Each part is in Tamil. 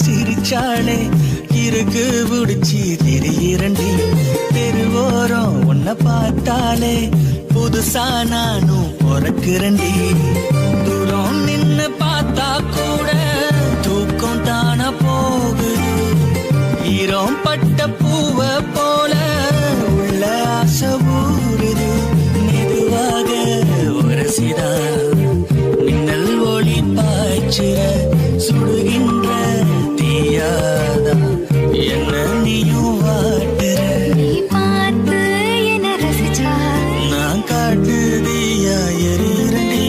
சிரிச்சாளே இருக்கு பிடிச்சி திடீரண்டி தெருவோரம் உன்னை பார்த்தாலே புதுசா நானும் பிறக்கிறண்டி தூரம் நின்னு பார்த்தா கூட தூக்கம் தான போகுது ஈரம் பட்ட பூவ போல உள்ள ஆசை ஊறுது மெதுவாக உரசிதா மின்னல் ஒளி பாய்ச்சிற சுடுகின்ற தீயாதா என்ன நீயும் வாட்டுற நீ பார்த்து என்ன ரசிச்சா நான் காட்டு தீயா எரிரண்டி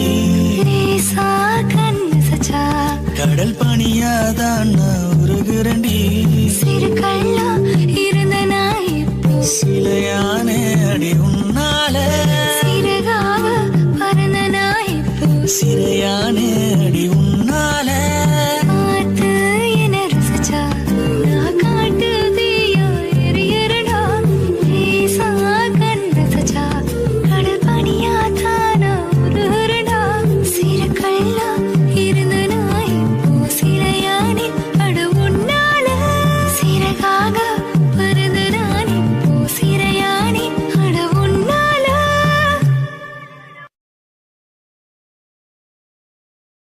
ரேசா கண்ணு சச்சா கடல் பணியாதான் நான் உருகுரண்டி சிறு கள்ளா இருந்த நான் இப்போ சிலையானே அடி உன்னால சிறகாக பறந்த நான் இப்போ சிறையானே அடி உன்னால